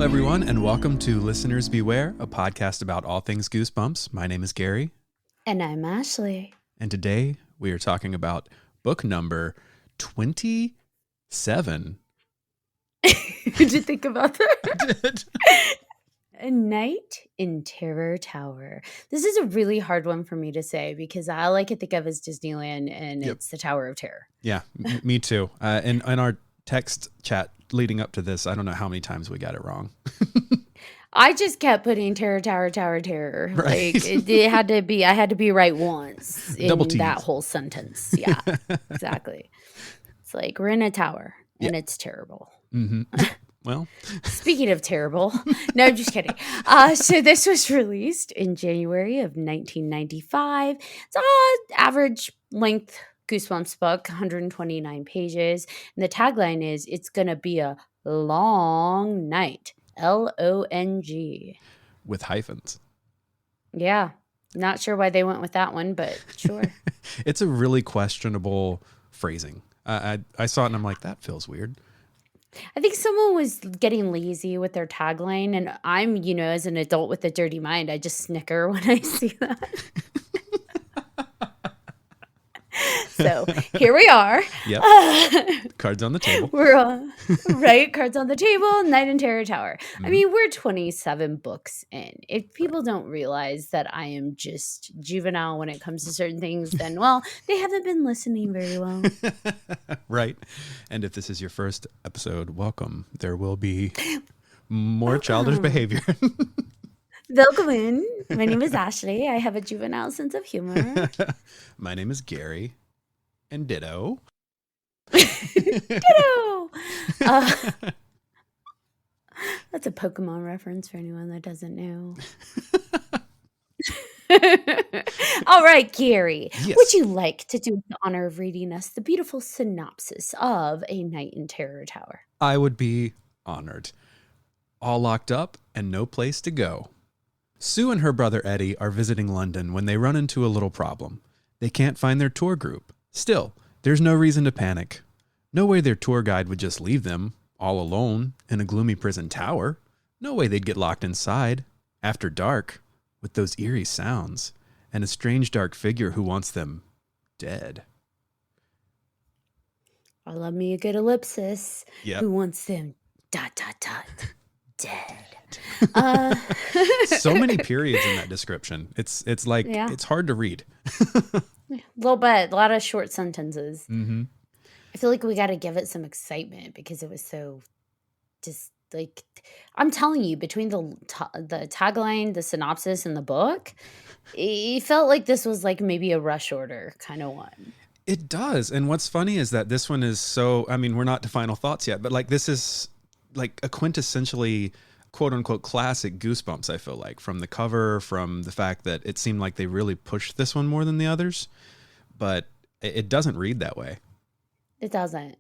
Hello, everyone, and welcome to Listeners Beware, a podcast about all things Goosebumps. My name is Gary. And I'm Ashley. And today we are talking about book number 27. Did you think about that? I did. A Night in Terror Tower. This is a really hard one for me to say because all I can think of is Disneyland and Yep. It's the Tower of Terror. Yeah, me too. In our text chat leading up to this, I don't know how many times we got it wrong. I just kept putting Terror, Tower, Tower, Terror. Right. Like it had to be, I had to be right once in Double T's. that whole sentence. Yeah, exactly. It's like we're in a tower and it's terrible. Mm-hmm. Well, Speaking of terrible, no, I'm just kidding. So this was released in January of 1995. It's an average length Goosebumps book, 129 pages. And the tagline is, it's going to be a long night. Long. with hyphens. Yeah. Not sure why they went with that one, but sure. It's a really questionable phrasing. I saw it and I'm like, that feels weird. I think someone was getting lazy with their tagline, and I'm, as an adult with a dirty mind, I just snicker when I see that. So here we are. Yep. Cards on the table. We're right, cards on the table, Night in Terror Tower. I mean, we're 27 books in. If people don't realize that I am just juvenile when it comes to certain things, then, well, they haven't been listening very well. Right. And if this is your first episode, welcome. There will be more childish behavior. Welcome in. My name is Ashley. I have a juvenile sense of humor. My name is Gary. And ditto. Ditto! That's a Pokemon reference for anyone that doesn't know. All right, Gary. Yes. Would you like to do the honor of reading us the beautiful synopsis of A Night in Terror Tower? I would be honored. All locked up and no place to go. Sue and her brother Eddie are visiting London when they run into a little problem. They can't find their tour group. Still, there's no reason to panic. No way their tour guide would just leave them all alone in a gloomy prison tower. No way they'd get locked inside after dark with those eerie sounds and a strange dark figure who wants them dead. I love me a good ellipsis. Yep. Who wants them ... dead. So many periods in that description. It's like, Yeah. It's hard to read. A little bit, a lot of short sentences. Mm-hmm. I feel like we got to give it some excitement because it was so just like, I'm telling you, between the tagline, the synopsis, and the book, it felt like this was like maybe a rush order kind of one. It does. And what's funny is that this one is so, I mean, we're not to final thoughts yet, but like this is like a quintessentially quote unquote classic Goosebumps, I feel like, from the cover, from the fact that it seemed like they really pushed this one more than the others, but it doesn't read that way. It doesn't.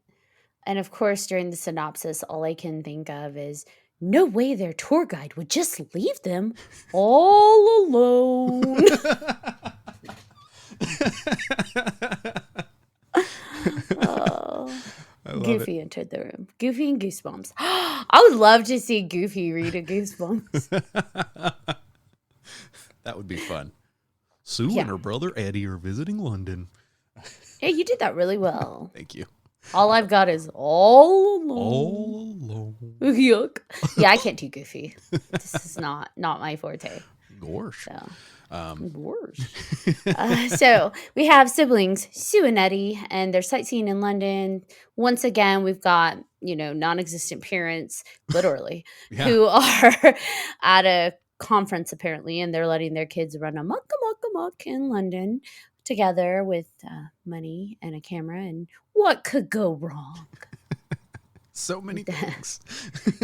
And of course, during the synopsis, all I can think of is, no way their tour guide would just leave them all alone. Oh. Goofy entered the room. Goofy and Goosebumps. I would love to see Goofy read a Goosebumps. That would be fun. Sue and her brother Eddie are visiting London. Yeah, you did that really well. Thank you. All I've got is all alone. All alone. Yuck. Yeah, I can't do Goofy. This is not my forte. Gosh. So. So we have siblings Sue and Eddie, and they're sightseeing in London. Once again, we've got non-existent parents, literally, who are at a conference apparently, and they're letting their kids run amok in London together with money and a camera. And what could go wrong? So many things.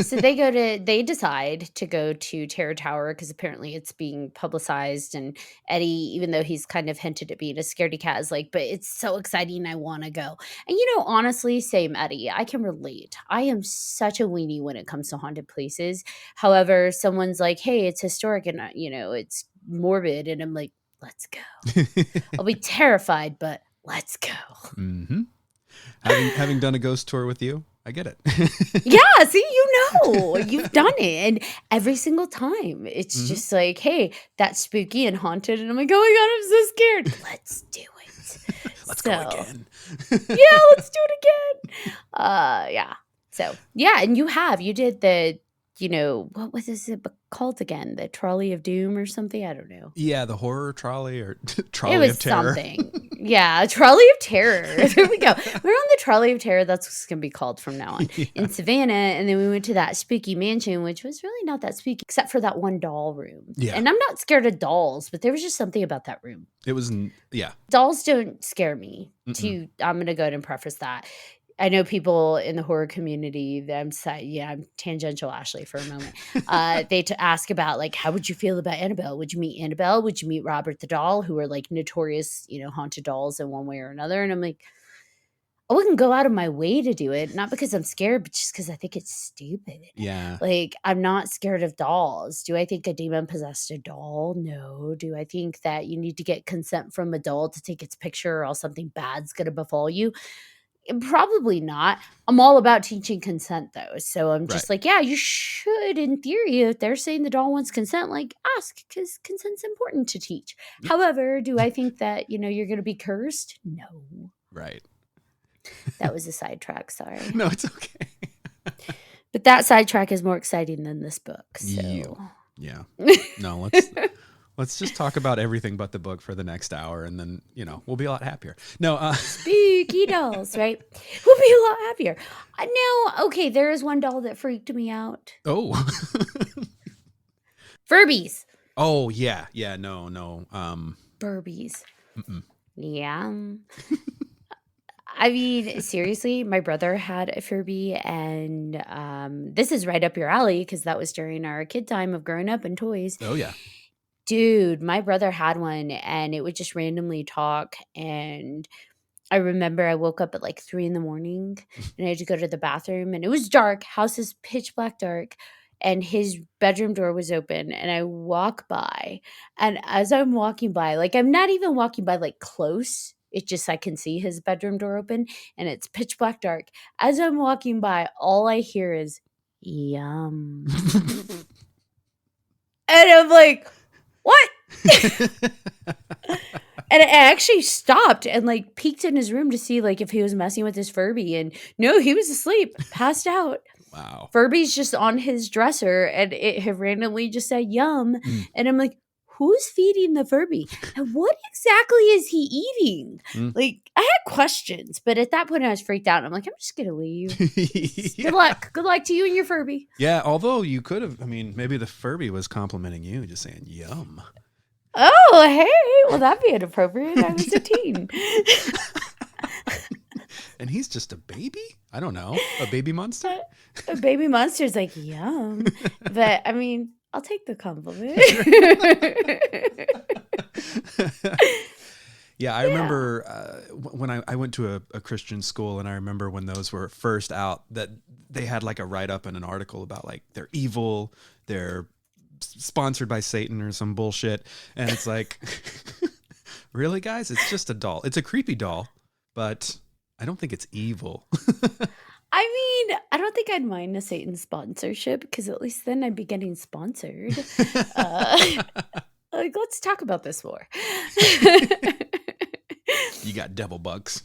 So they decide to go to Terror Tower because apparently it's being publicized, and Eddie, even though he's kind of hinted at being a scaredy cat, is like, but it's so exciting, I want to go. And honestly, same Eddie, I can relate. I am such a weenie when it comes to haunted places. However, someone's like, hey, it's historic and it's morbid, and I'm like, let's go. I'll be terrified, but let's go. Mm-hmm. Having done a ghost tour with you, I get it. Yeah, see, you've done it. And every single time it's just like, hey, that's spooky and haunted. And I'm like, oh my God, I'm so scared. Let's do it. Let's go again. Yeah, let's do it again. Yeah. So yeah, and you did the, what was it called again? The Trolley of Doom or something? I don't know. Yeah, the horror trolley or It trolley was of terror. something. Yeah, Trolley of Terror. There we go. We're on the Trolley of Terror. That's what it's going to be called from now on. Yeah. In Savannah, and then we went to that spooky mansion, which was really not that spooky, except for that one doll room. Yeah. And I'm not scared of dolls, but there was just something about that room. It was, yeah. Dolls don't scare me. Mm-mm. I'm going to go ahead and preface that. I know people in the horror community that I'm tangential Ashley for a moment. They ask about like, how would you feel about Annabelle? Would you meet Annabelle? Would you meet Robert the doll, who are like notorious, haunted dolls in one way or another? And I'm like, I wouldn't go out of my way to do it, not because I'm scared, but just because I think it's stupid. Yeah. Like, I'm not scared of dolls. Do I think a demon possessed a doll? No. Do I think that you need to get consent from a doll to take its picture or else something bad's going to befall you? Probably not. I'm all about teaching consent though. So I'm just like, yeah, you should, in theory, if they're saying the doll wants consent, like ask, because consent's important to teach. However, do I think that, you're going to be cursed? No. Right. That was a sidetrack. Sorry. No, it's okay. But that sidetrack is more exciting than this book. So. Yeah. No, let's just talk about everything but the book for the next hour, and then, we'll be a lot happier. No, spooky dolls, right? We'll be a lot happier. No, okay, there is one doll that freaked me out. Oh. Furbies. Oh, yeah. Yeah, no. Furbies. Mm-mm. Yeah. I mean, seriously, my brother had a Furby, and this is right up your alley because that was during our kid time of growing up and toys. Oh, yeah. Dude, my brother had one, and it would just randomly talk. And I remember I woke up at like 3 in the morning, and I had to go to the bathroom, and it was dark. House is pitch black dark, and his bedroom door was open. And I walk by, and as I'm walking by, like I'm not even walking by like close. It just I can see his bedroom door open, and it's pitch black dark. As I'm walking by, all I hear is yum, and I'm like, what? And I actually stopped and like peeked in his room to see like if he was messing with his Furby, and no, he was asleep, passed out. Wow. Furby's just on his dresser, and it had randomly just said yum. And I'm like, who's feeding the Furby? And what exactly is he eating? Like, I had questions, but at that point I was freaked out. I'm like, I'm just going to leave. Yeah. Good luck. Good luck to you and your Furby. Yeah, although you could have, maybe the Furby was complimenting you, just saying yum. Oh, hey. Well, that'd be inappropriate. I was a teen. And he's just a baby? I don't know. A baby monster? A baby monster's like, yum. But, I'll take the compliment. Yeah, I remember when I went to a Christian school, and I remember when those were first out, that they had like a write-up and an article about like they're evil, they're sponsored by Satan or some bullshit. And it's like, really, guys? It's just a doll. It's a creepy doll, but I don't think it's evil. I don't think I'd mind a Satan sponsorship, because at least then I'd be getting sponsored. Like, let's talk about this more. You got devil bugs.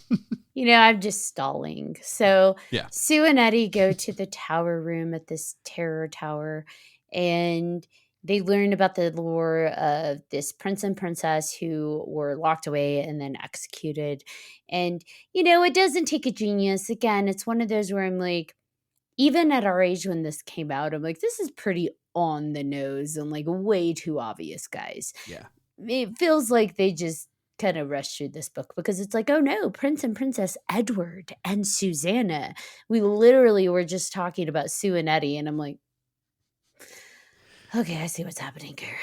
I'm just stalling. So yeah. Sue and Eddie go to the tower room at this terror tower, and they learn about the lore of this prince and princess who were locked away and then executed. And, it doesn't take a genius. Again, it's one of those where I'm like, even at our age when this came out, I'm like, this is pretty on the nose and like way too obvious, guys. Yeah. It feels like they just kind of rushed through this book, because it's like, oh no, Prince and Princess Edward and Susanna. We literally were just talking about Sue and Eddie, and I'm like, okay, I see what's happening here.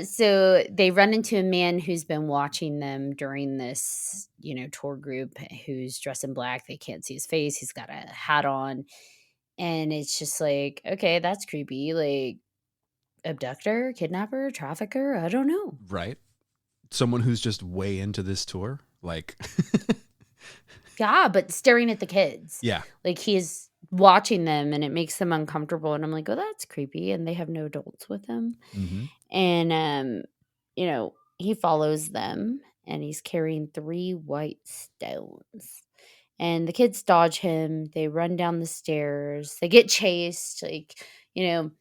So they run into a man who's been watching them during this, tour group, who's dressed in black. They can't see his face. He's got a hat on. And it's just like, okay, that's creepy. Like, abductor, kidnapper, trafficker, I don't know. Right. Someone who's just way into this tour. Like, Yeah, but staring at the kids. Yeah. Like, he's watching them, and it makes them uncomfortable, and I'm like, "Oh, that's creepy," and they have no adults with them. Mm-hmm. And, he follows them, and he's carrying 3 white stones. And the kids dodge him, they run down the stairs, they get chased, you know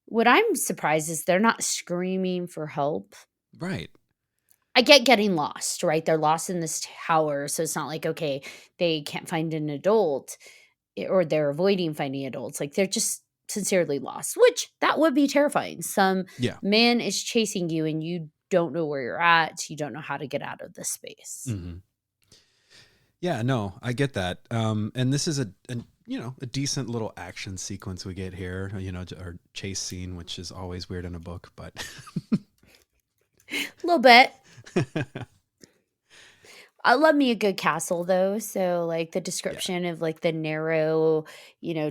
what I'm surprised is they're not screaming for help. Right. I get getting lost, right? They're lost in this tower, so it's not like, okay, they can't find an adult, or they're avoiding finding adults. Like, they're just sincerely lost, which that would be terrifying. Some Yeah. man is chasing you and you don't know where you're at. You don't know how to get out of this space. Mm-hmm. Yeah, no, I get that. And this is a decent little action sequence we get here, our chase scene, which is always weird in a book, but A little bit. I love me a good castle though. So like the description of like the narrow,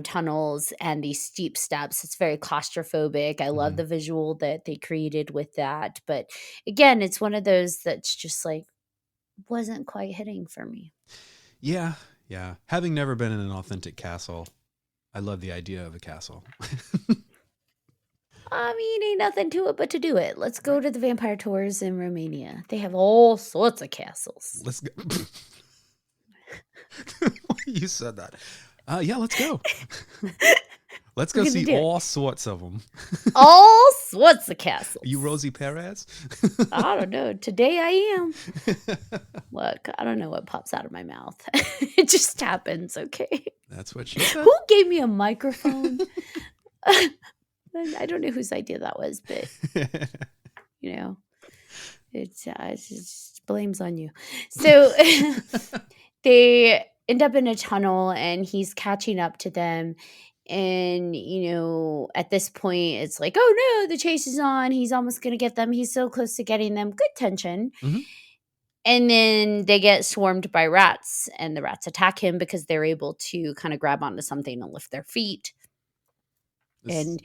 tunnels and these steep steps, it's very claustrophobic. I love Mhm. the visual that they created with that. But again, it's one of those that's just like wasn't quite hitting for me. Yeah, yeah. Having never been in an authentic castle, I love the idea of a castle. I mean, ain't nothing to it but to do it. Let's go Right. to the vampire tours in Romania. They have all sorts of castles. Let's go. You said that. Yeah, let's go. Let's go We're gonna see do it. all sorts of them. All sorts of castles. You Rosie Perez? I don't know. Today I am. Look, I don't know what pops out of my mouth. It just happens, okay? That's what she said. Who gave me a microphone? I don't know whose idea that was, but it just blames on you. So they end up in a tunnel and he's catching up to them. And, at this point, it's like, oh no, the chase is on. He's almost going to get them. He's so close to getting them. Good tension. Mhm. And then they get swarmed by rats, and the rats attack him because they're able to kind of grab onto something and lift their feet. And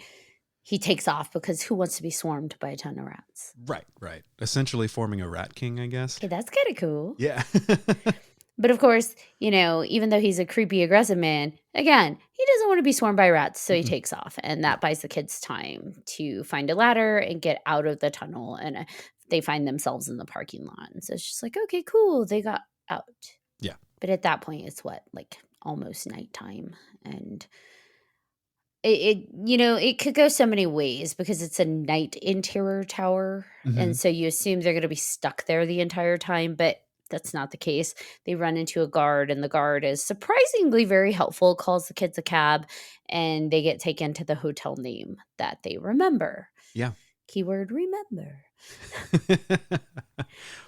he takes off because who wants to be swarmed by a ton of rats? Right. Essentially forming a rat king, I guess. Okay, that's kind of cool. Yeah. But of course, even though he's a creepy, aggressive man, again, he doesn't want to be swarmed by rats, so he Mm-mm. takes off. And that buys the kids time to find a ladder and get out of the tunnel. And they find themselves in the parking lot. And so it's just like, okay, cool. They got out. Yeah. But at that point, it's almost nighttime. And it could go so many ways because it's a night in Terror Tower. Mhm. And so you assume they're going to be stuck there the entire time. But that's not the case. They run into a guard, and the guard is surprisingly very helpful, calls the kids a cab, and they get taken to the hotel name that they remember. Yeah. Keyword remember.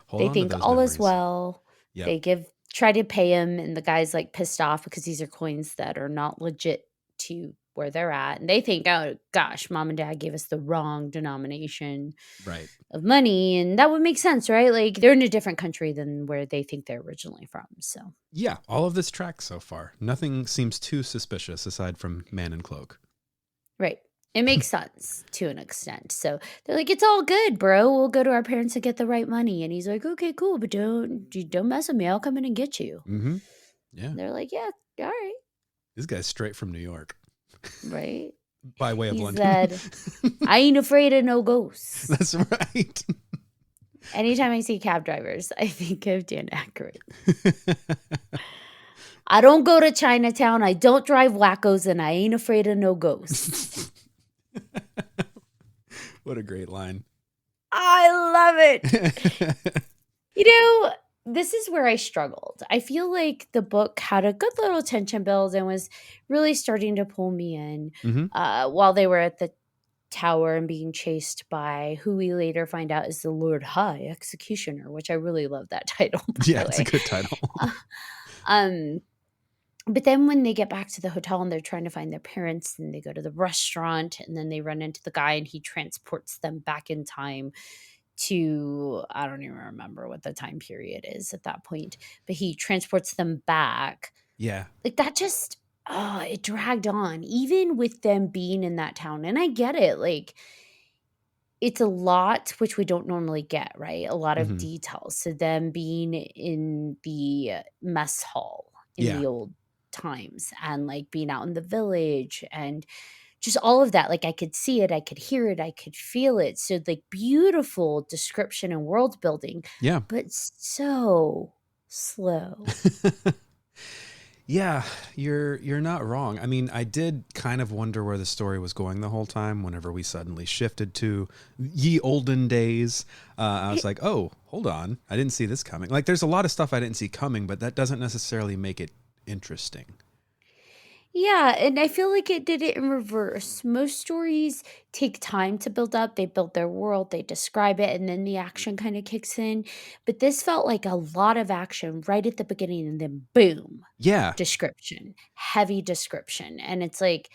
Hold They on to think those all is memories. well. Yep. They try to pay him, and the guy's pissed off because these are coins that are not legit to where they're at. And they think, oh gosh, mom and dad gave us the wrong denomination Right. of money. And that would make sense, right? Like, they're in a different country than where they think they're originally from. So Yeah, all of this tracks so far. Nothing seems too suspicious aside from Man in Cloak. right. It makes sense to an extent. So they're like, it's all good, bro. We'll go to our parents and get the right money. And he's like, okay, cool, but don't mess with me. I'll come in and get you. Mm-hmm. Yeah. And they're like, yeah, all right. This guy's straight from New York. Right. By way of He London. said, I ain't afraid of no ghosts. That's right. Anytime I see cab drivers, I think of Dan Aykroyd. I don't go to Chinatown. I don't drive wackos, and I ain't afraid of no ghosts. What a great line. I love it. This is where I struggled. I feel like the book had a good little tension build and was really starting to pull me in Mm-hmm. while they were at the tower and being chased by who we later find out is the Lord High Executioner, which I really love that title. Yeah, it's a good title. But then when they get back to the hotel and they're trying to find their parents, and they go to the restaurant, and then they run into the guy and he transports them back in time to, I don't even remember what the time period is at that point, but he transports them back. Yeah. Like, that just, it dragged on, even with them being in that town. And I get it. Like, it's a lot, which we don't normally get, right? A lot of Mhm. details. So them being in the mess hall in Yeah. the old times, and like being out in the village and just all of that. Like I could see it, I could hear it, I could feel it. So like beautiful description and world building, Yeah. but so slow. Yeah, you're not wrong. I mean, I did kind of wonder where the story was going the whole time whenever we suddenly shifted to ye olden days. I was like, oh, hold on. I didn't see this coming. Like, there's a lot of stuff I didn't see coming, but that doesn't necessarily make it interesting. Yeah, and I feel like it did it in reverse. Most stories take time to build up. They build their world, they describe it, and then the action kind of kicks in. But this felt like a lot of action right at the beginning, and then boom, Yeah. description, heavy description. And it's like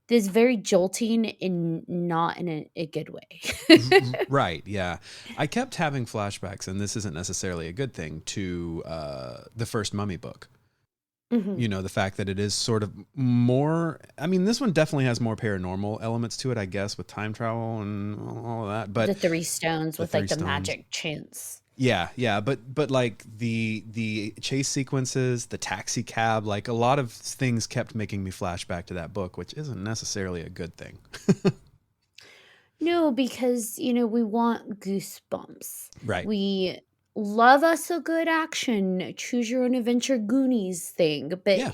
this very jolting in not in a good way. Right. Yeah. I kept having flashbacks, and this isn't necessarily a good thing, to the first Mummy book. Mhm. You know, the fact that it is sort of more, I mean, this one definitely has more paranormal elements to it, I guess, with time travel and all of that. But The three stones the with three like the stones. magic chance. Yeah. But like the chase sequences, the taxi cab, like a lot of things kept making me flash back to that book, which isn't necessarily a good thing. No, because, we want goosebumps. Right. We love us a good action, choose your own adventure Goonies thing, but Yeah.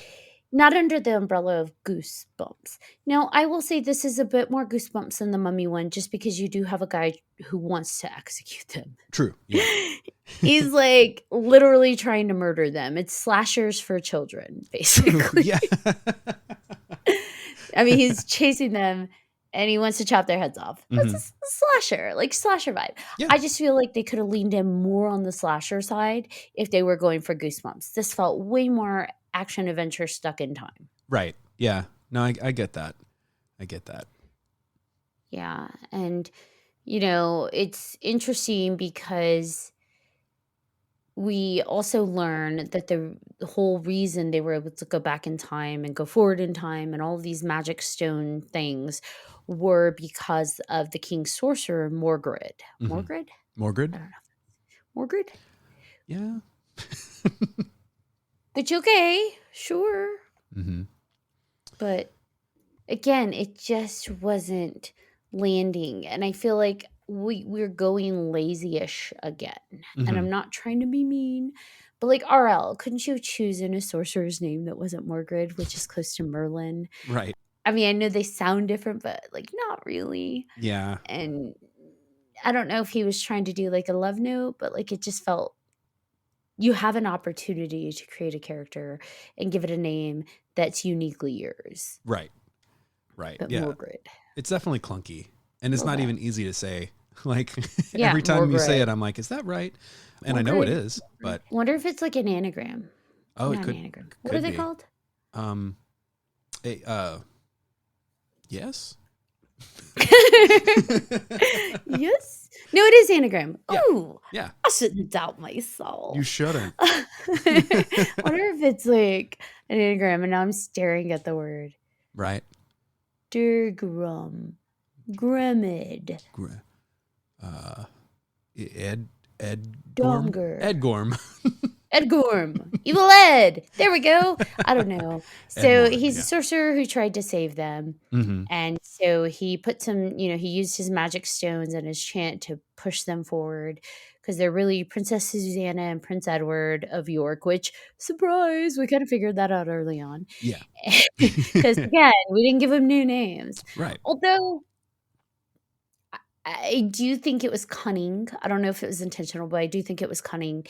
not under the umbrella of Goosebumps. Now, I will say this is a bit more Goosebumps than the Mummy one, just because you do have a guy who wants to execute them. True. Yeah. He's like literally trying to murder them. It's slashers for children, basically. Yeah. I mean, he's chasing them and he wants to chop their heads off. That's Mhm. a slasher, like slasher vibe. Yeah. I just feel like they could have leaned in more on the slasher side if they were going for Goosebumps. This felt way more action adventure stuck in time. Right. Yeah. No, I get that. I get that. Yeah. And, it's interesting because we also learn that the whole reason they were able to go back in time and go forward in time and all of these magic stone things were because of the king's sorcerer Morgred. Mhm. Morgred? Morgred? I don't know. Morgred? Yeah. Which okay, sure. Mm-hmm. But again, it just wasn't landing. And I feel like we're going lazy-ish again. And Mm-hmm. I'm not trying to be mean, but like RL, couldn't you have chosen a sorcerer's name that wasn't Morgred, which is close to Merlin? Right. I mean, I know they sound different, but like not really. Yeah. And I don't know if he was trying to do like a love note, but like it just felt you have an opportunity to create a character and give it a name that's uniquely yours. Right. Right. But Yeah. Morgred. It's definitely clunky. And it's Little not bit. even easy to say. Like Yeah, every time you say Morgred. it, I'm like, is that right? And I know it Morgred. is, but Wonder if it's like an anagram. oh, it Not could an anagram. What are could they be. called? Yes. Yes. No, it is anagram. Yeah. Ooh, Yeah. I shouldn't doubt myself. You shouldn't. Wonder if it's like an anagram, and now I'm staring at the word. Right. Durgrum. Gremid. Ed Donger. Edgorm. Edgorm. Evil Ed. There we go. I don't know. So Edmore, he's yeah. a sorcerer who tried to save them. Mm-hmm. And so he put some, he used his magic stones and his chant to push them forward because they're really Princess Susanna and Prince Edward of York, which, surprise, we kind of figured that out early on. Yeah. Because, again, we didn't give them new names. Right. Although I do think it was cunning. I don't know if it was intentional, but I do think it was cunning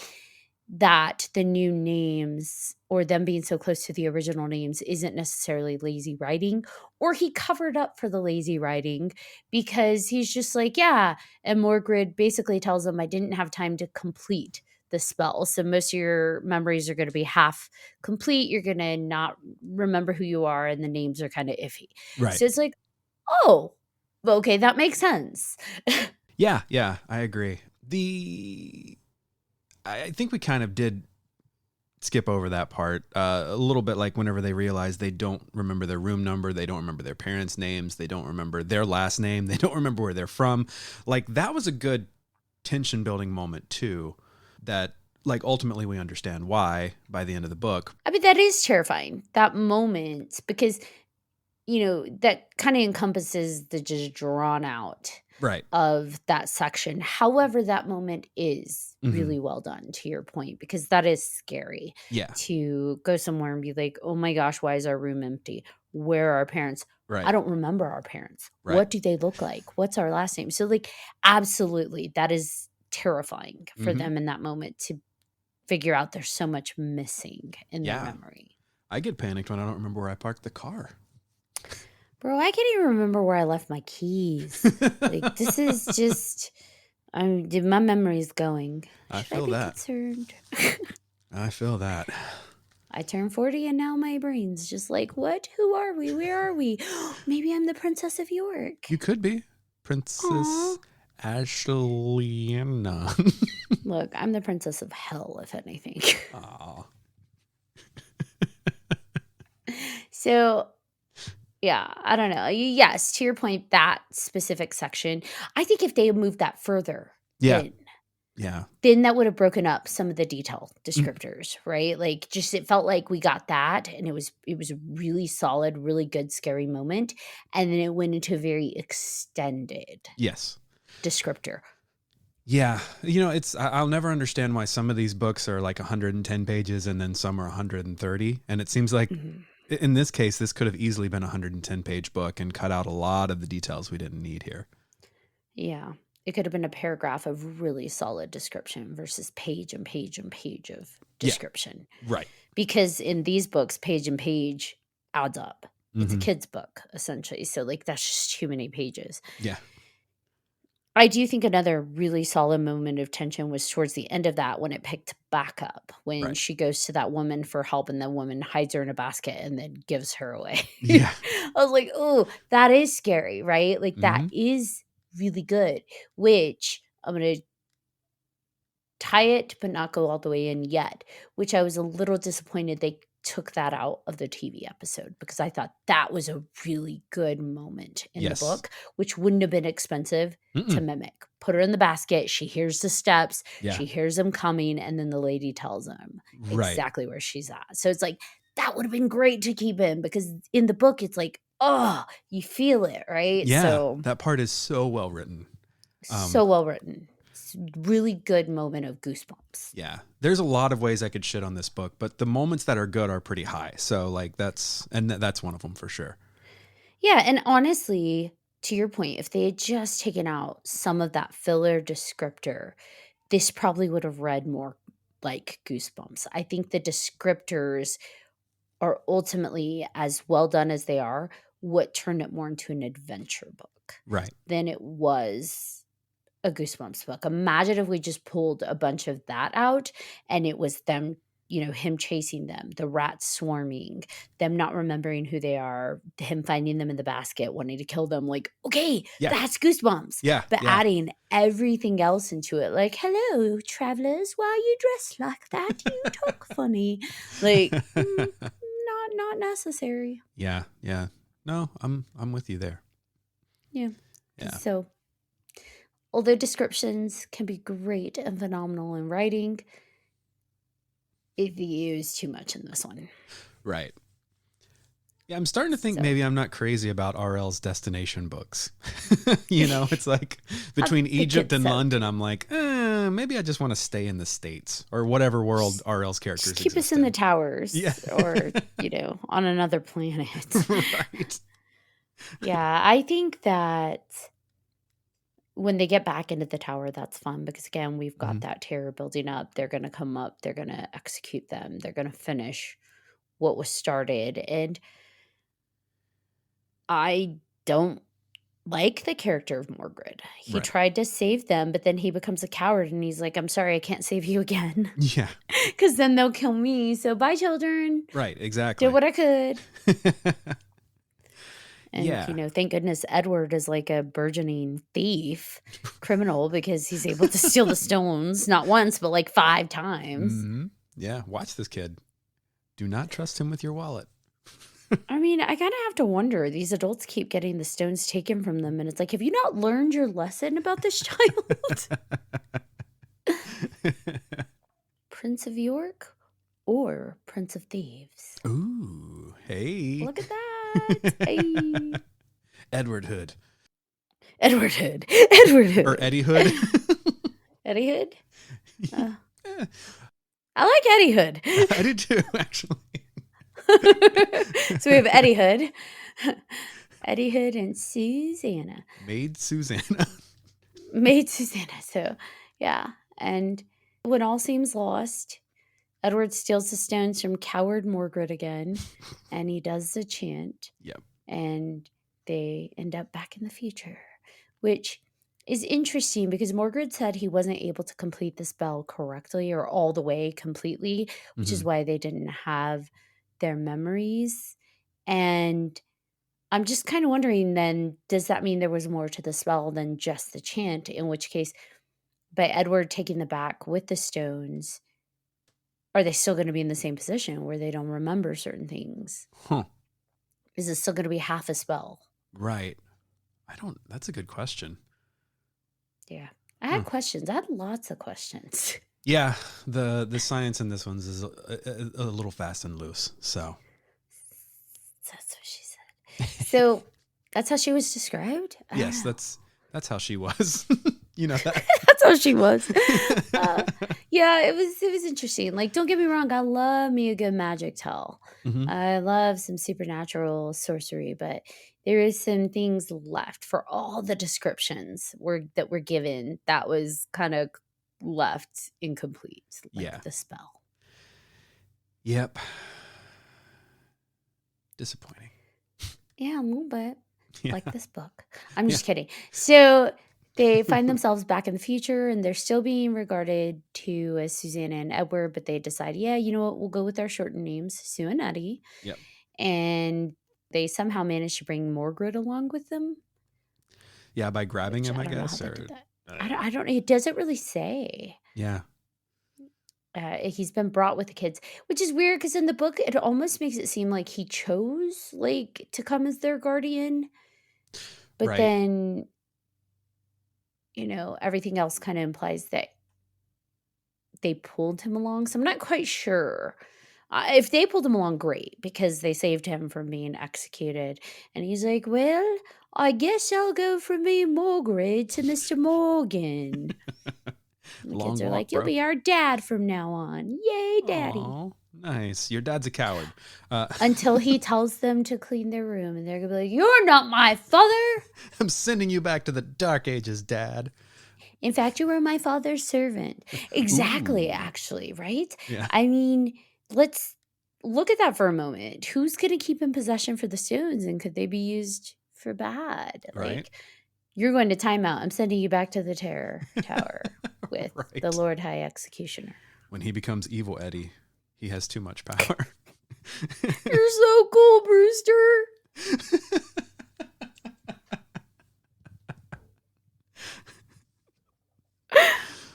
that the new names or them being so close to the original names isn't necessarily lazy writing, or he covered up for the lazy writing because he's just like, yeah. And Morgred basically tells him, I didn't have time to complete the spell. So most of your memories are going to be half complete. You're going to not remember who you are, and the names are kind of iffy. Right. So it's like, oh, okay, that makes sense. Yeah, I agree. I think we kind of did skip over that part a little bit, like whenever they realize they don't remember their room number, they don't remember their parents' names, they don't remember their last name, they don't remember where they're from. Like that was a good tension building moment too, that like ultimately we understand why by the end of the book. I mean, that is terrifying, that moment, because, that kind of encompasses the just drawn out Right. of that section. However, that moment is Mm-hmm. really well done, to your point, because that is scary Yeah. to go somewhere and be like, oh my gosh, why is our room empty? Where are our parents? Right. I don't remember our parents. Right. What do they look like? What's our last name? So, like, absolutely, that is terrifying for Mm-hmm. them in that moment to figure out there's so much missing in their Yeah. memory. I get panicked when I don't remember where I parked the car. Bro, I can't even remember where I left my keys. Like, this is just, my memory's going. I Should I feel be that. concerned? I feel that. I turned 40 and now my brain's just like, what? Who are we? Where are we? Maybe I'm the Princess of York. You could be Princess Ashleana. Look, I'm the Princess of Hell, if anything. Aw. So, yeah, I don't know. Yes, to your point, that specific section, I think if they had moved that further, Yeah. then Yeah. that would have broken up some of the detail Mm. descriptors, right? Like, just it felt like we got that, and it was a really solid, really good, scary moment, and then it went into a very extended Yes. descriptor. Yeah. I'll never understand why some of these books are like 110 pages and then some are 130. And it seems like in this case, this could have easily been a 110-page book and cut out a lot of the details we didn't need here. Yeah. It could have been a paragraph of really solid description versus page and page and page of description. Yeah. Right. Because in these books, page and page adds up. It's a Mm-hmm. kid's book, essentially. So, like, that's just too many pages. Yeah. I do think another really solid moment of tension was towards the end of that when it picked back up, when Right. she goes to that woman for help and the woman hides her in a basket and then gives her away. Yeah. I was like, oh, that is scary, right? Like, that is really good, which I'm going to tie it but not go all the way in yet, which I was a little disappointed they took that out of the TV episode, because I thought that was a really good moment in the book, which wouldn't have been expensive to mimic. Put her in the basket. She hears the steps. Yeah. She hears them coming. And then the lady tells them exactly where she's at. So it's like, that would have been great to keep in, because in the book, it's like, oh, you feel it, right? Yeah. So that part is so well written. So well written. Really good moment of goosebumps. Yeah. There's a lot of ways I could shit on this book, but the moments that are good are pretty high. So like that's one of them for sure. Yeah. And honestly, to your point, if they had just taken out some of that filler descriptor, this probably would have read more like Goosebumps. I think the descriptors are ultimately, as well done as they are, what turned it more into an adventure book. Right. Than it was a Goosebumps book. Imagine if we just pulled a bunch of that out and it was them, him chasing them, the rats swarming, them not remembering who they are, him finding them in the basket, wanting to kill them. Like, okay, that's Goosebumps. Yeah. But adding everything else into it, like, hello, travelers, why are you dressed like that? You talk funny. Like, not necessary. Yeah. Yeah. No, I'm with you there. Yeah. So, although descriptions can be great and phenomenal in writing, it used too much in this one. Right. Yeah, I'm starting to think maybe I'm not crazy about RL's destination books. It's like between Egypt and London, I'm like, maybe I just want to stay in the States or whatever world RL's characters just keep us in the towers, or, on another planet. Right. Yeah, I think that when they get back into the tower, that's fun, because again, we've got that terror building up. They're going to come up. They're going to execute them. They're going to finish what was started. And I don't like the character of Mordred. He tried to save them, but then he becomes a coward and he's like, I'm sorry, I can't save you again. Yeah. Because then they'll kill me. So bye, children. Right, exactly. Did what I could. And, thank goodness Edward is like a burgeoning thief, criminal, because he's able to steal the stones, not once, but like 5 times. Mm-hmm. Yeah, watch this kid. Do not trust him with your wallet. I mean, I kind of have to wonder, these adults keep getting the stones taken from them. And it's like, have you not learned your lesson about this child? Prince of York or Prince of Thieves? Ooh, hey. Look at that. Hey. Edward Hood. Edward Hood. Edward Hood. Or Eddie Hood. Eddie Hood? I like Eddie Hood. I do too, actually. So we have Eddie Hood. Eddie Hood and Susanna. Maid Susanna. Maid Susanna. So, yeah. And when all seems lost, Edward steals the stones from coward Morgred again, and he does the chant. Yep. And they end up back in the future, which is interesting because Morgred said he wasn't able to complete the spell correctly or all the way completely, which is why they didn't have their memories. And I'm just kind of wondering then, does that mean there was more to the spell than just the chant? In which case, by Edward taking the back with the stones, are they still going to be in the same position where they don't remember certain things? Huh. Is it still going to be half a spell? Right. That's a good question. Yeah. I had questions. I had lots of questions. Yeah. The science in this one's is a little fast and loose. So. That's what she said. So that's how she was described? Yes, that's how she was. You know that. That's how she was. Yeah, it was interesting. Like, don't get me wrong, I love me a good magic tale. I love some supernatural sorcery, but there is some things left for all the descriptions that were given that was kind of left incomplete, like the spell. Yep. Disappointing. Yeah, a little bit. Like this book. I'm just kidding. So they find themselves back in the future, and they're still being regarded to as Susanna and Edward, but they decide, yeah, you know what, we'll go with our shortened names, Sue and Eddie. Yep. And they somehow managed to bring Morgred along with them. Yeah, by grabbing him, I guess. I don't know. It doesn't really say. Yeah. He's been brought with the kids, which is weird because in the book, it almost makes it seem like he chose to come as their guardian. But then, everything else kind of implies that they pulled him along. So I'm not quite sure. If they pulled him along, great, because they saved him from being executed. And he's like, well, I guess I'll go from being Morgred to Mr. Morgan. The kids are like, you'll be our dad from now on. Yay, daddy. Aww, nice. Your dad's a coward. Until he tells them to clean their room. And they're going to be like, you're not my father. I'm sending you back to the Dark Ages, Dad. In fact, you were my father's servant. Exactly, actually, right? Yeah. I mean, let's look at that for a moment. Who's going to keep in possession for the stones? And could they be used for bad? Right. You're going to timeout. I'm sending you back to the Terror Tower with the Lord High Executioner. When he becomes evil Eddie, he has too much power. You're so cool, Brewster.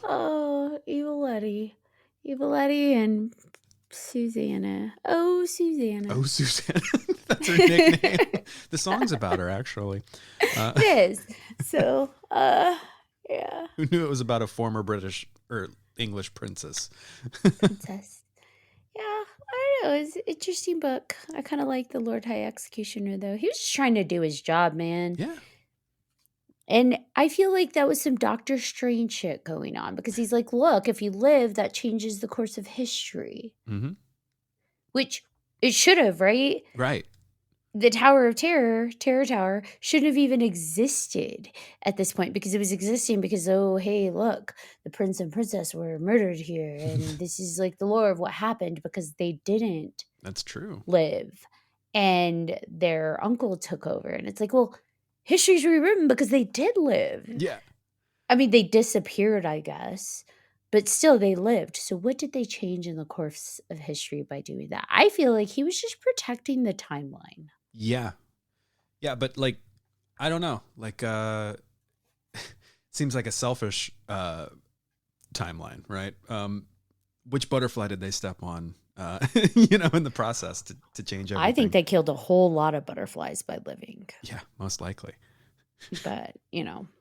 Oh, evil Eddie. Evil Eddie and Susanna. Oh, Susanna. Oh, Susanna. That's her nickname. The song's about her, actually. It is. So, yeah. Who knew it was about a former British or English princess? Princess. Yeah, I don't know. It's an interesting book. I kind of like the Lord High Executioner, though. He was just trying to do his job, man. Yeah. And I feel like that was some Doctor Strange shit going on because he's like, look, if you live, that changes the course of history. Mm-hmm. Which it should have, right? Right. The Tower of Terror, Terror Tower, shouldn't have even existed at this point because it was existing because, oh, hey, look, the prince and princess were murdered here. And this is like the lore of what happened because they didn't. That's true. Live. And their uncle took over. And it's like, well, history's rewritten because they did live. Yeah. I mean, they disappeared, I guess, but still they lived. So what did they change in the course of history by doing that? I feel like he was just protecting the timeline. Yeah. Yeah, but I don't know. Seems like a selfish timeline, right? Which butterfly did they step on, in the process to change everything? I think they killed a whole lot of butterflies by living. Yeah, most likely. But,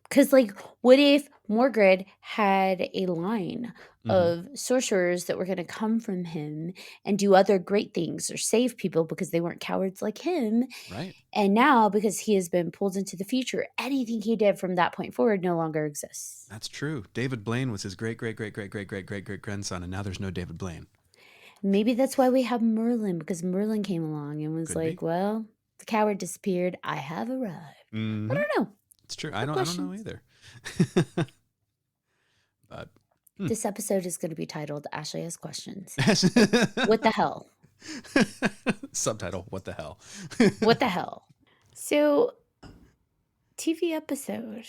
Because, like, what if Morgred had a line Hmm. of sorcerers that were going to come from him and do other great things or save people because they weren't cowards like him? Right. And now, because he has been pulled into the future, anything he did from that point forward no longer exists. That's true. David Blaine was his great, great, great, great, great, great, great, great grandson, and now there's no David Blaine. Maybe that's why we have Merlin, because Merlin came along and was Could be. like, well, the coward disappeared. I have arrived. I Hmm. don't know. It's true. I have I don't know questions. either. But This episode is going to be titled Ashley Has Questions. What the hell? Subtitle: What the hell? What the hell? So, TV episode.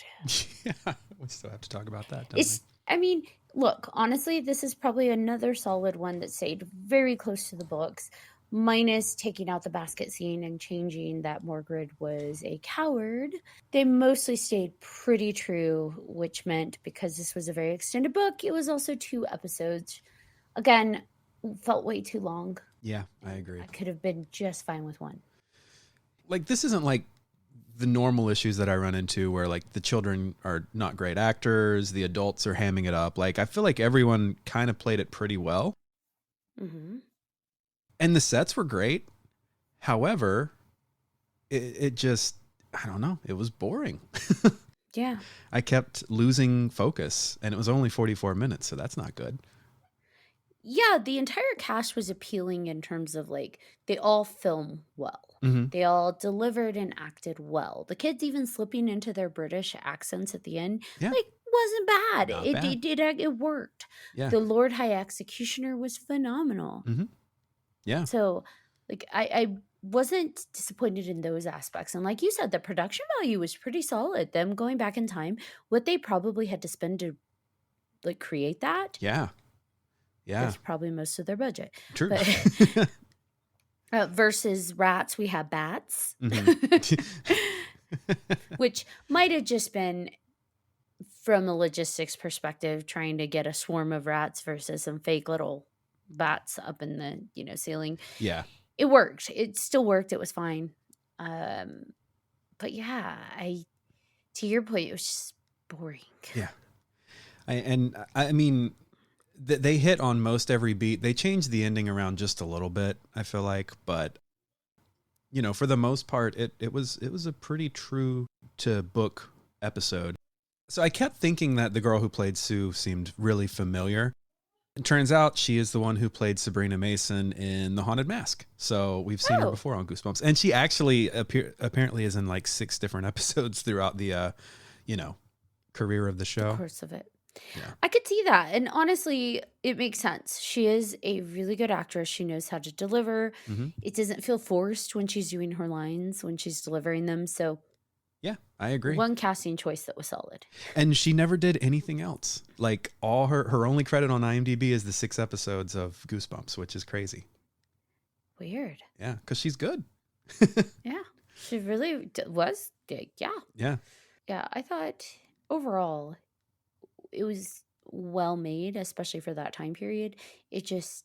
Yeah, we still have to talk about that, don't It's, I mean, look, honestly, this is probably another solid one that stayed very close to the books, minus taking out the basket scene and changing that Morgred was a coward. They mostly stayed pretty true, which meant because this was a very extended book, it was also 2 episodes. Again, felt way too long. we? Yeah, I agree. I could have been just fine with 1. Like, this isn't like the normal issues that I run into where like the children are not great actors, the adults are hamming it up. Like, I feel like everyone kind of played it pretty well. Mm-hmm. And the sets were great. However, it just, I don't know, it was boring. Yeah. I kept losing focus, and it was only 44 minutes, so that's not good. Yeah, the entire cast was appealing in terms of like they all film well. Mm-hmm. They all delivered and acted well. The kids even slipping into their British accents at the end, Yeah, like wasn't bad. not bad. It worked. Yeah. The Lord High Executioner was phenomenal. Mm-hmm. Yeah. So, like I wasn't disappointed in those aspects. And like you said, the production value was pretty solid. Them going back in time, what they probably had to spend to like create that Yeah. Yeah. was probably most of their budget. True. But versus rats, we have bats, which might have just been from a logistics perspective, trying to get a swarm of rats versus some fake little bats up in the ceiling. Yeah. It worked. It still worked. It was fine. But yeah, to your point, it was just boring. Yeah. I mean, they hit on most every beat. They changed the ending around just a little bit, I feel like, but for the most part, it was a pretty true to book episode. So I kept thinking that the girl who played Sue seemed really familiar. It turns out she is the one who played Sabrina Mason in The Haunted Mask. So we've seen her Oh. before on Goosebumps. And she actually apparently is in like 6 different episodes throughout the, career of the show. The course of it. Yeah. I could see that. And honestly, it makes sense. She is a really good actress. She knows how to deliver. Mm-hmm. It doesn't feel forced when she's doing her lines, when she's delivering them. So Yeah, I agree. one casting choice that was solid. And she never did anything else. Like, all her only credit on IMDb is the 6 episodes of Goosebumps, which is crazy. Weird. Yeah, because she's good. Yeah. She really was. Yeah. Yeah. Yeah. I thought overall it was well made, especially for that time period. It just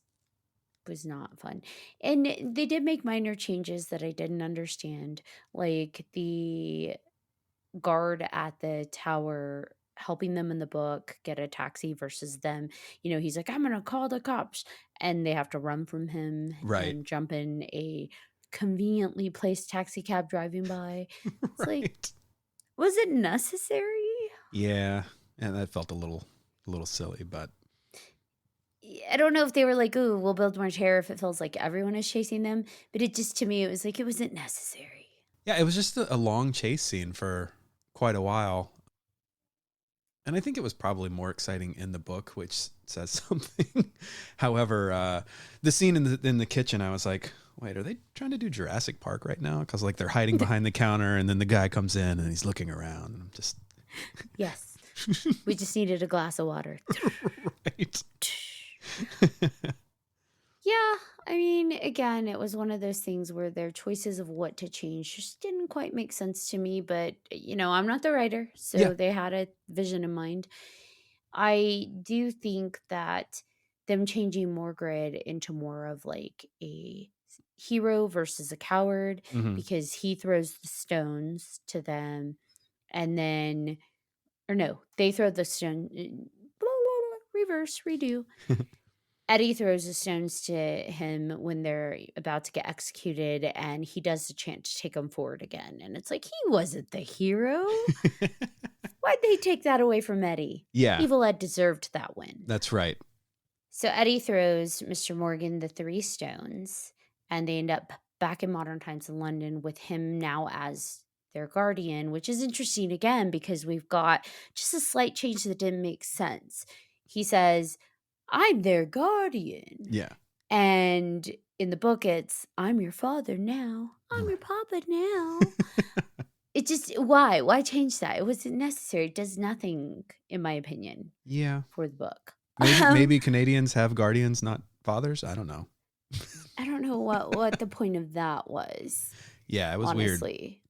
was not fun. And they did make minor changes that I didn't understand, like the guard at the tower helping them in the book get a taxi versus them. He's like, I'm going to call the cops. And they have to run from him Right. and jump in a conveniently placed taxi cab driving by. It's like, was it necessary? Yeah. And that felt a little silly, but I don't know if they were like, ooh, we'll build more terror if it feels like everyone is chasing them. But it just, to me, it was like, it wasn't necessary. yeah, it was just a long chase scene for quite a while. And I think it was probably more exciting in the book, which says something. However, the scene in the kitchen, I was like, wait, are they trying to do Jurassic Park right now? Because like they're hiding behind the counter, and then the guy comes in and he's looking around. I'm just Yes. We just needed a glass of water. right. Yeah, I mean, again, it was one of those things where their choices of what to change just didn't quite make sense to me. But, I'm not the writer, so Yeah. they had a vision in mind. I do think that them changing Morgred into more of like a hero versus a coward, Mhm. because he throws the stones to them, and then or no, they throw the stone. Reverse, redo. Eddie throws the stones to him when they're about to get executed, and he does the chant to take them forward again. And it's like, he wasn't the hero. Why'd they take that away from Eddie? Yeah. Evil Ed deserved that win. That's right. So Eddie throws Mr. Morgan the 3 stones, and they end up back in modern times in London with him now as their guardian, which is interesting again because we've got just a slight change that didn't make sense. He says, I'm their guardian. Yeah. And in the book, it's, I'm your father now. I'm your papa now. It just, why? Why change that? It wasn't necessary. It does nothing, in my opinion, Yeah. for the book. Maybe Canadians have guardians, not fathers. I don't know. I don't know what the point of that was. Yeah, it was honestly.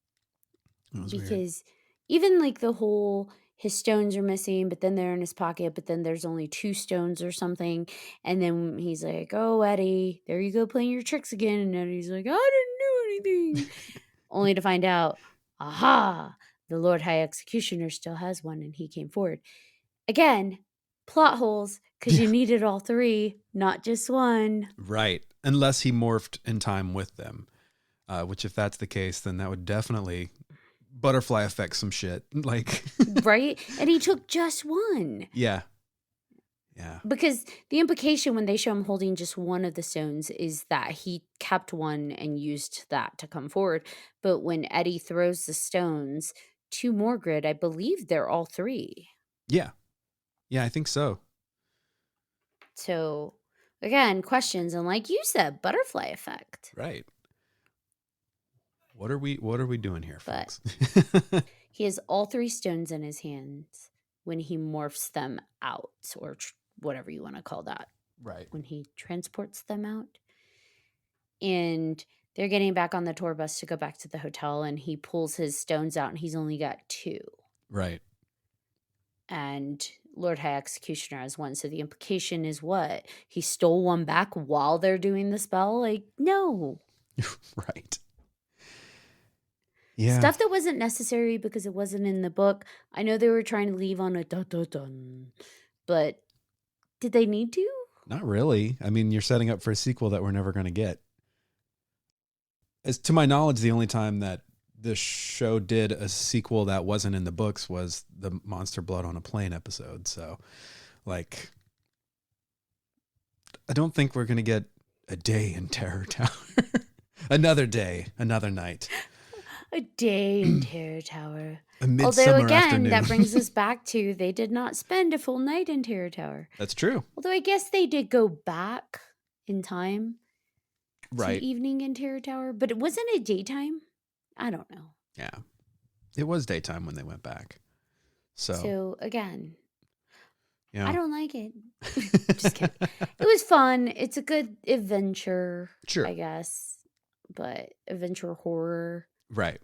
weird. Because even like the whole, his stones are missing, but then they're in his pocket, but then there's only 2 stones or something. And then he's like, oh, Eddie, there you go playing your tricks again. And Eddie's like, I didn't do anything. Only to find out, aha, the Lord High Executioner still has one, and he came forward. Again, plot holes, because you needed all 3, not just one. Right. Unless he morphed in time with them, which if that's the case, then that would definitely butterfly affect some shit. Like, right? And he took just one. Yeah. Yeah. Because the implication when they show him holding just one of the stones is that he kept one and used that to come forward. But when Eddie throws the stones to Morgred, I believe they're all 3. Yeah. Yeah, I think so. So, again, questions. And like you said, butterfly effect. Right. What are we doing here, folks? He has all 3 stones in his hands when he morphs them out, or whatever you want to call that. Right. When he transports them out. And they're getting back on the tour bus to go back to the hotel, and he pulls his stones out, and he's only got 2. Right. And Lord High Executioner has 1. So the implication is what? He stole one back while they're doing the spell? Like, no. Right. Yeah. Stuff that wasn't necessary because it wasn't in the book. I know they were trying to leave on a dun-dun-dun, but did they need to? Not really. I mean, you're setting up for a sequel that we're never going to get. As to my knowledge, the only time that the show did a sequel that wasn't in the books was the Monster Blood on a Plane episode. So, like, I don't think we're going to get a day in Terror Tower. Another day, another night. A day in Terror Tower. A midsummer Although, again, afternoon. that brings us back to they did not spend a full night in Terror Tower. That's true. Although I guess they did go back in time Right. to evening in Terror Tower, but it wasn't a daytime. I don't know. Yeah. It was daytime when they went back. So again, yeah. I don't like it. Just kidding. It was fun. It's a good adventure, Sure. I guess, but adventure horror. Right.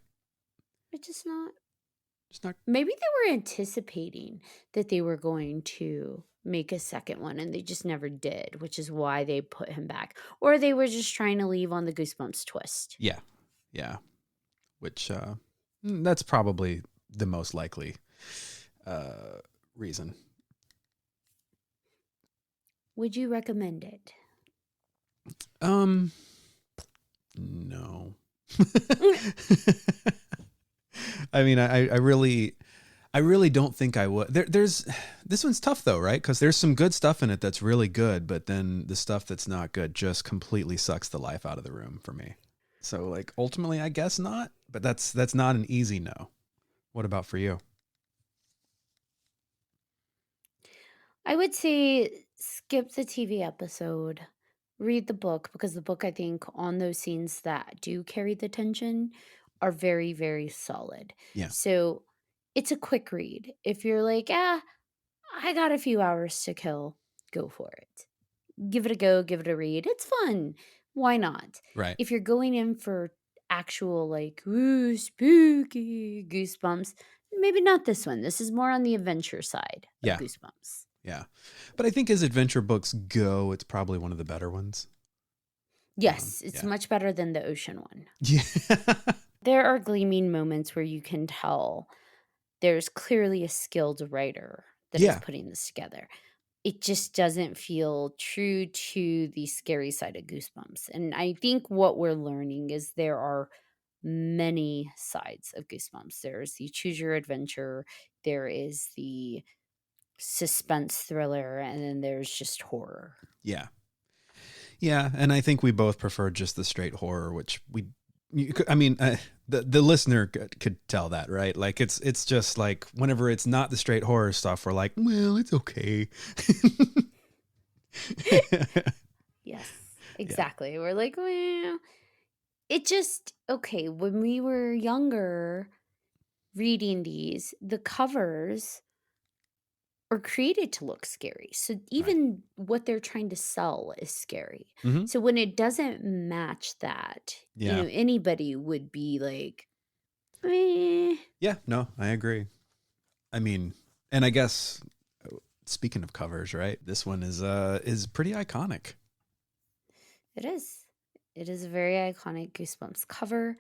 It's just not. It's not. Maybe they were anticipating that they were going to make a second one and they just never did, which is why they put him back. Or they were just trying to leave on the Goosebumps twist. Yeah. Yeah. Which that's probably the most likely reason. Would you recommend it? No. I mean, I really don't think I would. There's this one's tough though, right? Because there's some good stuff in it that's really good, but then the stuff that's not good just completely sucks the life out of the room for me. So, like, ultimately, I guess not. But that's not an easy no. What about for you? I would say skip the TV episode, read the book, because the book, I think, on those scenes that do carry the tension are very, very solid. Yeah. So it's a quick read. If you're like, I got a few hours to kill, go for it. Give it a go, give it a read. It's fun. Why not? Right. If you're going in for actual, like, ooh, spooky goosebumps, maybe not this one. This is more on the adventure side of Goosebumps. Yeah. But I think as adventure books go, it's probably one of the better ones. Yes, it's much better than the ocean one. Yeah. There are gleaming moments where you can tell there's clearly a skilled writer that is Yeah. putting this together. It just doesn't feel true to the scary side of Goosebumps. And I think what we're learning is there are many sides of Goosebumps. There's the choose your adventure, there is the suspense thriller, and then there's just horror. Yeah. Yeah, and I think we both prefer just the straight horror, which I mean, the listener could tell that, right? Like it's just like whenever it's not the straight horror stuff, we're like, well, it's okay. Yes, exactly. We're like, well, it just, okay, when we were younger reading these, the covers are created to look scary. So Right. even what they're trying to sell is scary. Mm-hmm. So when it doesn't match that, Yeah. anybody would be like, eh. Yeah. No, I agree. I mean, and I guess speaking of covers, right? This one is pretty iconic. It is. It is a very iconic Goosebumps cover.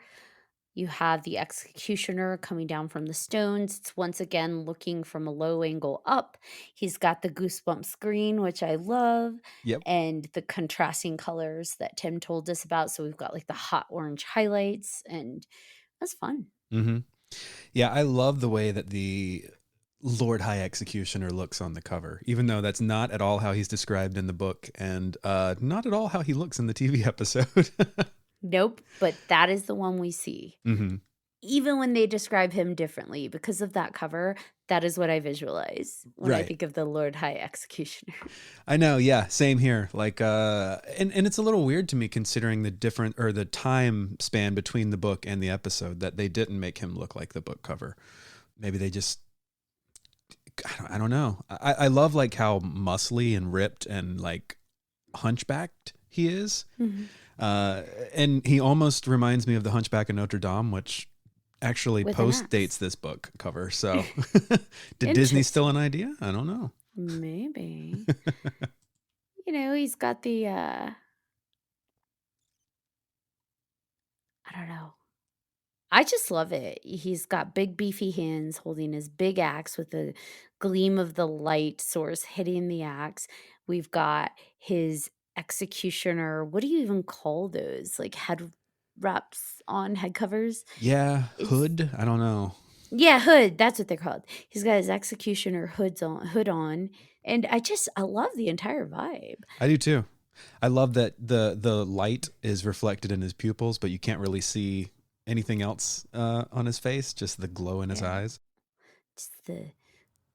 You have the executioner coming down from the stones. It's once again looking from a low angle up. He's got the Goosebumps screen, which I love, Yep. and the contrasting colors that Tim told us about. So we've got like the hot orange highlights, and that's fun. Mm-hmm. Yeah, I love the way that the Lord High Executioner looks on the cover, even though that's not at all how he's described in the book, and not at all how he looks in the TV episode. Nope, but that is the one we see. Mm-hmm. Even when they describe him differently, because of that cover, that is what I visualize when I Right. think of the Lord High Executioner. I know, yeah, same here. Like, and it's a little weird to me considering the different or the time span between the book and the episode that they didn't make him look like the book cover. Maybe they just, I don't know. I love like how muscly and ripped and like hunchbacked he is. Mhm. And he almost reminds me of the Hunchback of Notre Dame, which actually With an post axe. dates this book cover. So did Disney steal an idea? I don't know. Maybe. He's got the I don't know. I just love it. He's got big beefy hands holding his big axe with the gleam of the light source hitting the axe. We've got his executioner. What do you even call those? Like head wraps on head covers? Yeah, It's hood. I don't know. Yeah, hood. That's what they're called. He's got his executioner hood on, and I love the entire vibe. I do too. I love that the light is reflected in his pupils, but you can't really see anything else on his face, just the glow in his Yeah, eyes. just the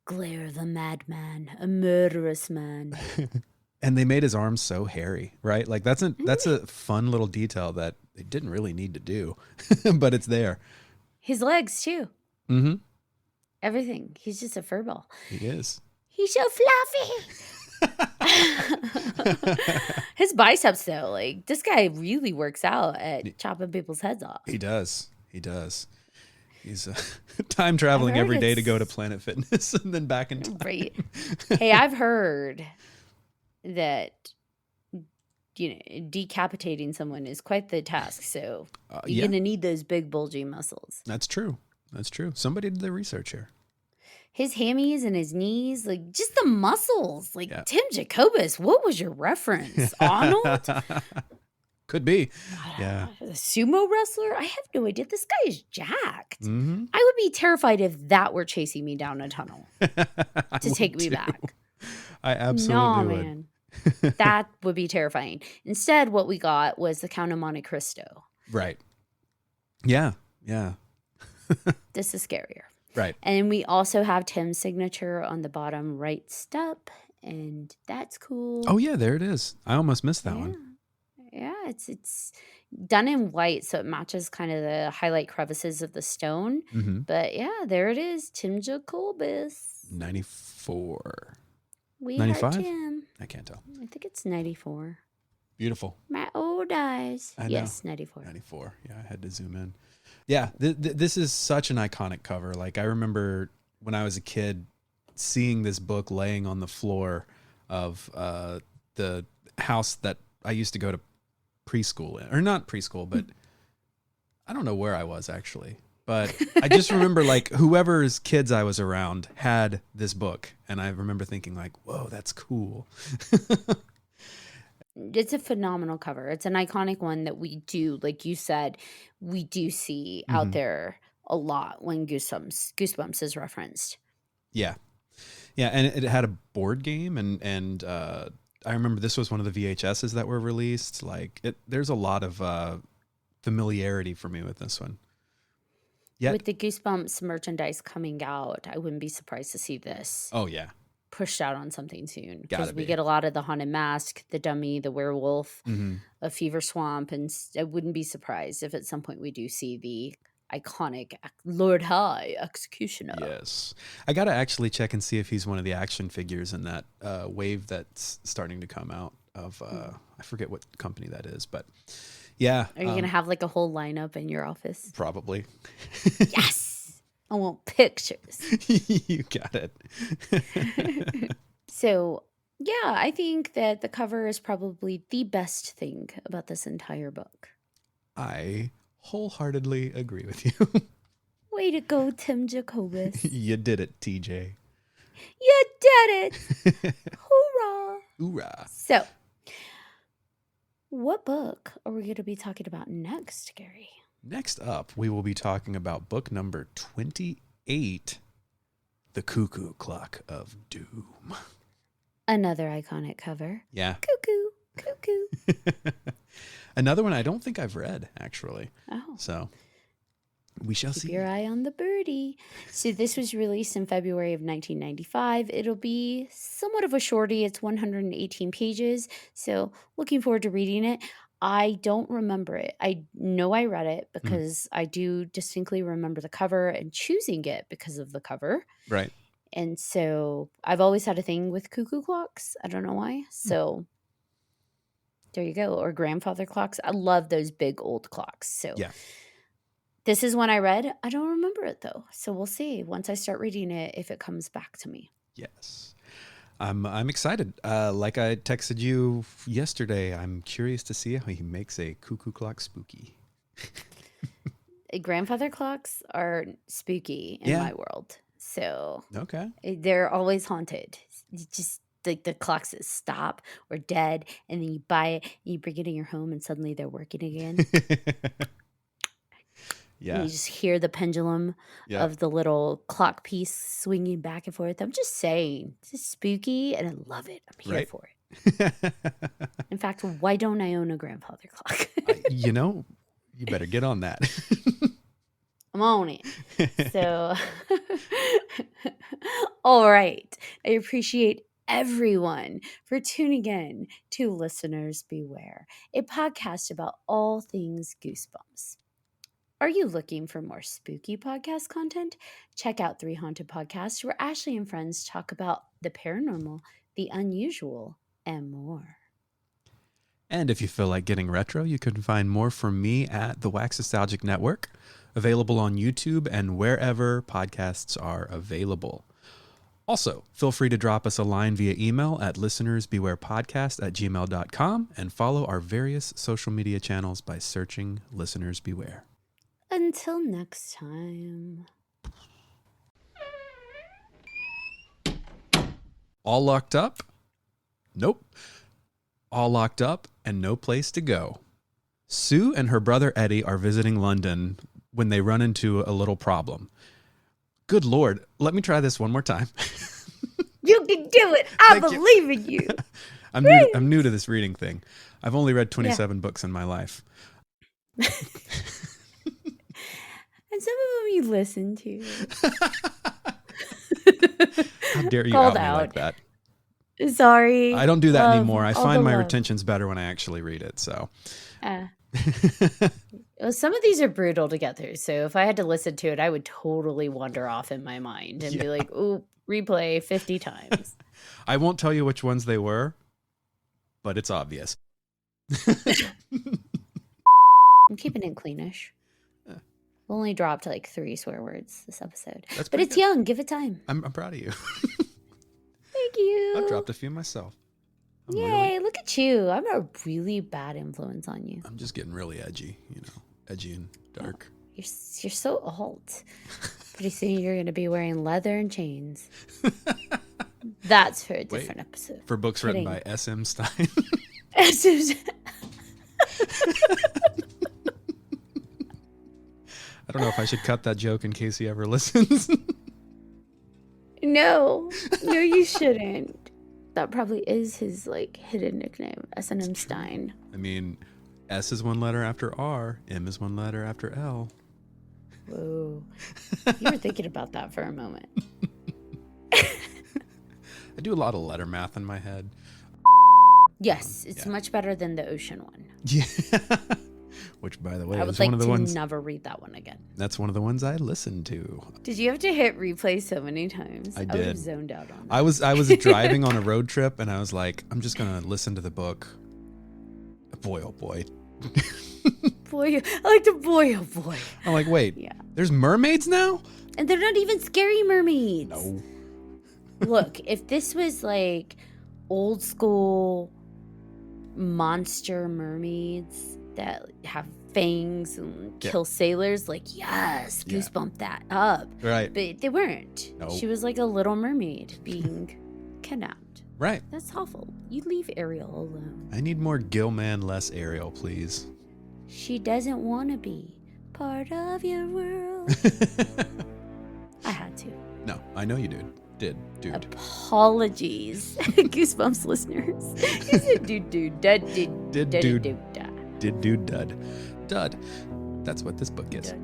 glare of a madman, a murderous man. And they made his arms so hairy, right? Like that's a fun little detail that they didn't really need to do, but it's there. His legs too. Mm-hmm. Everything. He's just a furball. He is. He's so fluffy. His biceps though, like this guy really works out at chopping people's heads off. He does. He does. He's time I've traveling heard every day to go to it's Planet Fitness and then back in time. right. Hey, I've heard that decapitating someone is quite the task. So you're Yeah, gonna need those big bulgy muscles. that's true. That's true. Somebody did their research here. His hammies and his knees, like just the muscles. Like Yeah. Tim Jacobus, what was your reference? Arnold? Could be. Yeah. A sumo wrestler? I have no idea. This guy is jacked. Mm-hmm. I would be terrified if that were chasing me down a tunnel to take me back. I absolutely No, would. man. That would be terrifying. Instead, what we got was the Count of Monte Cristo. Right. Yeah. Yeah. This is scarier. Right. And we also have Tim's signature on the bottom right step, and that's cool. Oh yeah, there it is. I almost missed that one. Yeah, it's done in white, so it matches kind of the highlight crevices of the stone. Mm-hmm. But yeah, there it is, Tim Jacobus. 94. We 95? are Tim. I can't tell. I think it's 94. Beautiful. My old eyes. I know. Yes, 94. 94. Yeah, I had to zoom in. Yeah, this is such an iconic cover. Like I remember when I was a kid seeing this book laying on the floor of the house that I used to go to preschool in, or not preschool, but I don't know where I was actually. But I just remember like whoever's kids I was around had this book. And I remember thinking like, whoa, that's cool. It's a phenomenal cover. It's an iconic one that we do, like you said, we do see out Mhm. there a lot when Goosebumps is referenced. Yeah. Yeah. And it had a board game and I remember this was one of the VHSs that were released. Like there's a lot of familiarity for me with this one. Yet, With the Goosebumps merchandise coming out, I wouldn't be surprised to see this oh yeah, pushed out on something soon gotta because we be. get a lot of the Haunted Mask, the Dummy, the Werewolf, Mm-hmm. a Fever Swamp, and I wouldn't be surprised if at some point we do see the iconic Lord High Executioner. Yes, I gotta actually check and see if he's one of the action figures in that wave that's starting to come out of. I forget what company that is, but yeah. Are you going to have like a whole lineup in your office? Probably. Yes! I want pictures. You got it. So, yeah, I think that the cover is probably the best thing about this entire book. I wholeheartedly agree with you. Way to go, Tim Jacobus. You did it, TJ. You did it! Hoorah! Hoorah. So, what book are we going to be talking about next, Gary? Next up, we will be talking about book number 28, The Cuckoo Clock of Doom. Another iconic cover. Yeah. Cuckoo, cuckoo. Another one I don't think I've read, actually. Oh. So we shall Keep see. your eye on the birdie. So this was released in February of 1995. It'll be somewhat of a shorty. It's 118 pages. So looking forward to reading it. I don't remember it. I know I read it because I do distinctly remember the cover and choosing it because of the cover. Right. And so I've always had a thing with cuckoo clocks. I don't know why. So there you go. Or grandfather clocks. I love those big old clocks. So Yeah. this is one I read. I don't remember it though. So we'll see once I start reading it if it comes back to me. Yes. I'm excited. Like I texted you yesterday, I'm curious to see how he makes a cuckoo clock spooky. Grandfather clocks are spooky in my world. So Okay. they're always haunted. You just like the clocks that stop or dead, and then you buy it and you bring it in your home and suddenly they're working again. Yeah. And you just hear the pendulum of the little clock piece swinging back and forth. I'm just saying, it's just spooky and I love it. I'm here for it. In fact, why don't I own a grandfather clock? You better get on that. I'm on it. So, all right. I appreciate everyone for tuning in to Listeners Beware, a podcast about all things Goosebumps. Are you looking for more spooky podcast content? Check out 3 Haunted Podcasts, where Ashley and friends talk about the paranormal, the unusual, and more. And if you feel like getting retro, you can find more from me at the Wax Nostalgic Network, available on YouTube and wherever podcasts are available. Also, feel free to drop us a line via email at listenersbewarepodcast@gmail.com and follow our various social media channels by searching Listeners Beware. Until next time. All locked up? Nope. All locked up and no place to go. Sue and her brother Eddie are visiting London when they run into a little problem. Good Lord, let me try this one more time. You can do it. I believe in you. I'm new to this reading thing. I've only read 27 books in my life. And some of them you listen to. How dare you Called out me like that? Sorry. I don't do that anymore. I find my retention's better when I actually read it. So, well, some of these are brutal to get through. So if I had to listen to it, I would totally wander off in my mind and be like, "Ooh, replay 50 times." I won't tell you which ones they were, but it's obvious. I'm keeping it cleanish. We only dropped like 3 swear words this episode. But it's young. Give it time. I'm proud of you. Thank you. I've dropped a few myself. Yay, look at you. I'm a really bad influence on you. I'm just getting really edgy, edgy and dark. You're so old. Pretty soon you're going to be wearing leather and chains. That's for a different episode. For books written by S.M. Stine. I don't know if I should cut that joke in case he ever listens. No, you shouldn't. That probably is his like hidden nickname, S&M Stine. I mean, S is one letter after R, M is one letter after L. Whoa. You were thinking about that for a moment. I do a lot of letter math in my head. Yes, it's much better than the ocean one. Yeah. Which, by the way, I would is like one of the ones. never read that one again. That's one of the ones I listened to. Did you have to hit replay so many times? I did. I would have zoned out on that. I was driving on a road trip, and I was like, I'm just gonna listen to the book. Boy, oh boy. Boy, I like the boy, oh boy. I'm like, wait, there's mermaids now? And they're not even scary mermaids. No. Look, if this was like old school monster mermaids that have fangs and kill sailors, like, yes, goosebump that up. Right. But they weren't. No. She was like a little mermaid being kidnapped. Right. That's awful. You leave Ariel alone. I need more Gilman, less Ariel, please. She doesn't want to be part of your world. I had to. No, I know you did, dude. Apologies, Goosebumps listeners. You said dude, dud, Did dude, dud. Dud. That's what this book is.